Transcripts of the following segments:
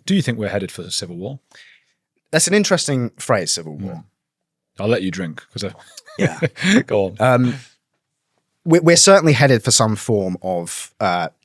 Do you think we're headed for a civil war? That's an interesting phrase, civil war. I'll let you drink because Yeah. go on. We're certainly headed for some form of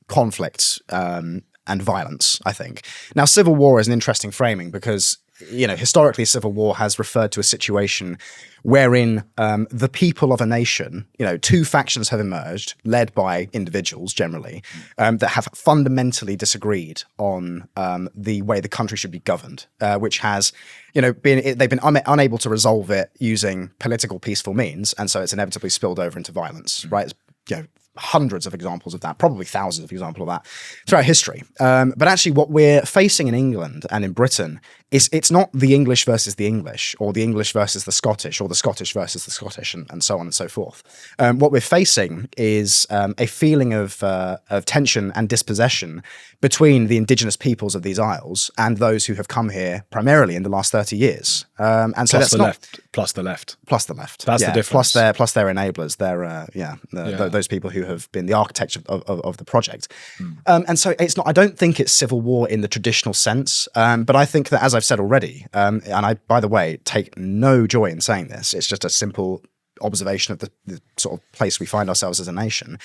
conflict and violence, I think. Now, civil war is an interesting framing because, historically, civil war has referred to a situation wherein the people of a nation, two factions have emerged, led by individuals generally, that have fundamentally disagreed on the way the country should be governed, which has, they've been unable to resolve it using political peaceful means, and so it's inevitably spilled over into violence, right? It's, hundreds of examples of that, probably thousands of examples of that throughout history. But actually what we're facing in England and in Britain is it's not the English versus the English, or the English versus the Scottish, or the Scottish versus the Scottish, and so on and so forth. What we're facing is a feeling of tension and dispossession between the indigenous peoples of these isles and those who have come here primarily in the last 30 years. And so that's plus the left. Plus the left. That's the difference. Plus their enablers. Those people who have been the architects of the project. And so it's not. I don't think it's civil war in the traditional sense. But I think that, as I've said already, and I, by the way, take no joy in saying this. It's just a simple observation of the sort of place we find ourselves as a nation.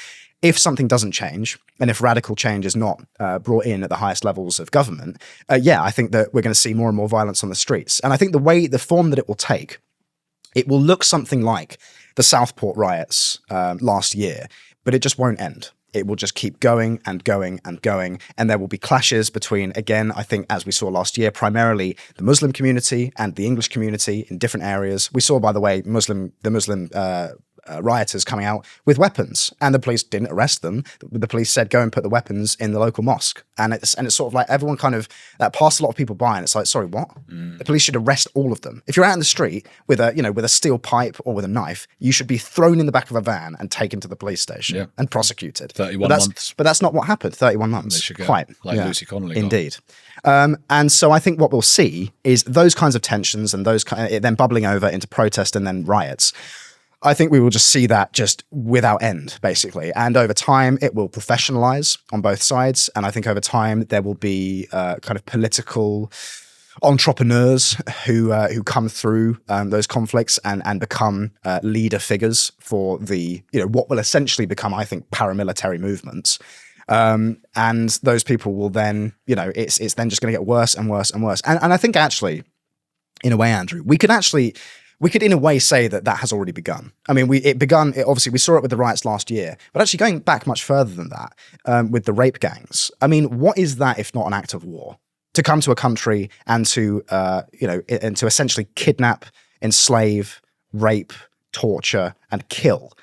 If something doesn't change, and if radical change is not brought in at the highest levels of government, I think that we're going to see more and more violence on the streets. And I think the form that it will take, it will look something like the Southport riots last year, but it just won't end. It will just keep going and going and going. And there will be clashes between, again, I think, as we saw last year, primarily the Muslim community and the English community in different areas. We saw, by the way, the Muslim rioters coming out with weapons, and the police didn't arrest them. The police said, go and put the weapons in the local mosque. And it's sort of like everyone that passed a lot of people by, and it's like, sorry, what? The police should arrest all of them. If you're out in the street with a steel pipe or with a knife, you should be thrown in the back of a van and taken to the police station and prosecuted. 31 months. But that's not what happened. 31 months. They should go, quite. Lucy Connolly. Indeed. And so I think what we'll see is those kinds of tensions and it then bubbling over into protest and then riots. I think we will just see that just without end, basically. And over time, it will professionalize on both sides. And I think over time, there will be kind of political entrepreneurs who come through those conflicts and become leader figures for the, what will essentially become, I think, paramilitary movements. And those people will then, it's then just going to get worse and worse and worse. And I think actually, in a way, Andrew, we could in a way say that has already begun. I mean, obviously we saw it with the riots last year, but actually going back much further than that, with the rape gangs. I mean, what is that if not an act of war? To come to a country and to essentially kidnap, enslave, rape, torture, and kill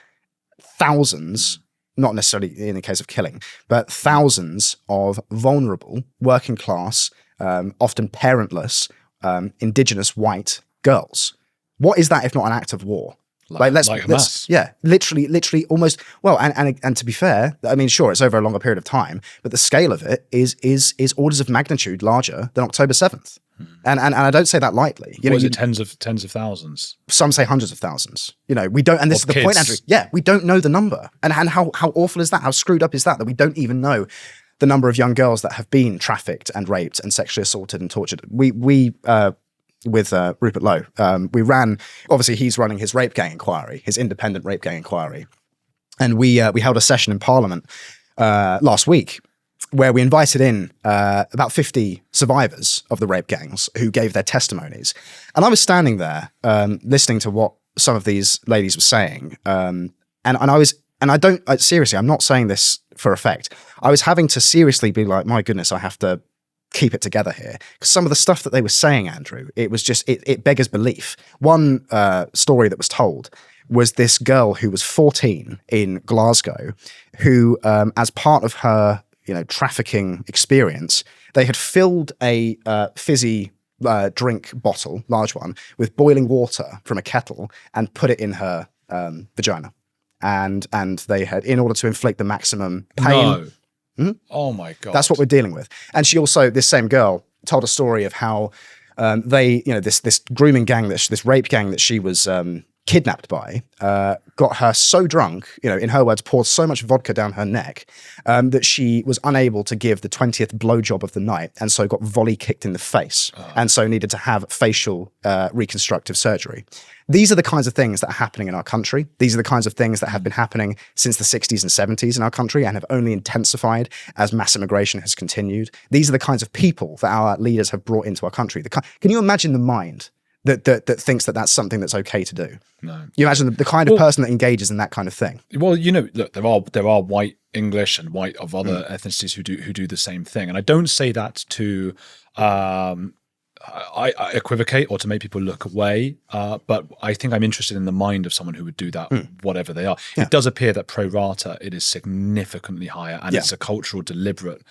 thousands, not necessarily in the case of killing, but thousands of vulnerable, working class, often parentless, indigenous white girls. What is that if not an act of war? Like Hamas. Literally almost. Well, and to be fair, I mean, sure, it's over a longer period of time, but the scale of it is orders of magnitude larger than October 7th. And I don't say that lightly. Is it tens of thousands? Some say hundreds of thousands. We don't, and this is the point, Andrew. Yeah, we don't know the number. And how awful is that? How screwed up is that we don't even know the number of young girls that have been trafficked and raped and sexually assaulted and tortured. With Rupert Lowe, we ran, obviously he's running his rape gang inquiry, his independent rape gang inquiry. And we held a session in Parliament last week where we invited in about 50 survivors of the rape gangs who gave their testimonies. And I was standing there listening to what some of these ladies were saying. Seriously, I'm not saying this for effect. I was having to seriously be like, my goodness, I have to keep it together here. Because some of the stuff that they were saying, Andrew, it was just, it beggars belief. One story that was told was this girl who was 14 in Glasgow, who, as part of her, trafficking experience, they had filled a fizzy drink bottle, large one, with boiling water from a kettle and put it in her vagina. And they had, in order to inflict the maximum pain. No. Oh my God. That's what we're dealing with. And she also, this same girl, told a story of how this grooming gang, this rape gang that she was kidnapped by, got her so drunk, in her words, poured so much vodka down her neck that she was unable to give the 20th blowjob of the night, and so got volley kicked in the face, and so needed to have facial reconstructive surgery. These are the kinds of things that are happening in our country. These are the kinds of things that have been happening since the 60s and 70s in our country and have only intensified as mass immigration has continued. These are the kinds of people that our leaders have brought into our country. Can you imagine the mind that thinks that that's something that's okay to do? No. You imagine the kind of person that engages in that kind of thing. Well, look, there are white English and white of other ethnicities who do the same thing, and I don't say that to I equivocate or to make people look away, but I think I'm interested in the mind of someone who would do that, whatever they are. Yeah. It does appear that pro rata, it is significantly higher, and it's a cultural, deliberate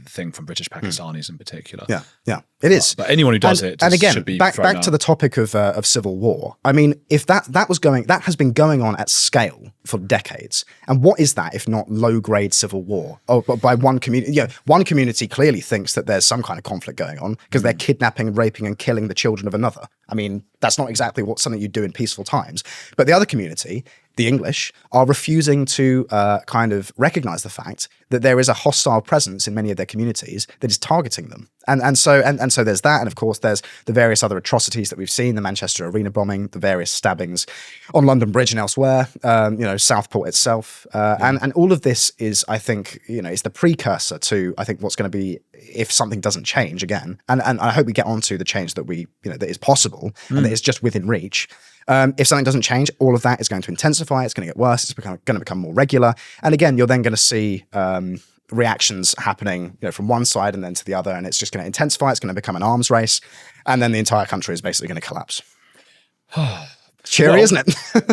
thing from British Pakistanis in particular. Yeah, it is. But anyone who does it should be back to the topic of civil war. I mean, if that has been going on at scale for decades, and what is that if not low grade civil war? Oh, but by one community, one community clearly thinks that there's some kind of conflict going on because they're kidnapping, raping, and killing the children of another. I mean, that's not exactly something you do in peaceful times. But the other community, the English, are refusing to kind of recognize the fact that there is a hostile presence in many of their communities that is targeting them. And so there's that. And of course, there's the various other atrocities that we've seen, the Manchester Arena bombing, the various stabbings on London Bridge and elsewhere, Southport itself. And all of this is, I think, is the precursor to, I think, what's going to be if something doesn't change again. And I hope we get onto the change that that is possible and that is just within reach. If something doesn't change, all of that is going to intensify. It's going to get worse. It's going to become more regular. And again, you're then going to see reactions happening, from one side and then to the other, and it's just going to intensify. It's going to become an arms race, and then the entire country is basically going to collapse. Cheery, isn't it?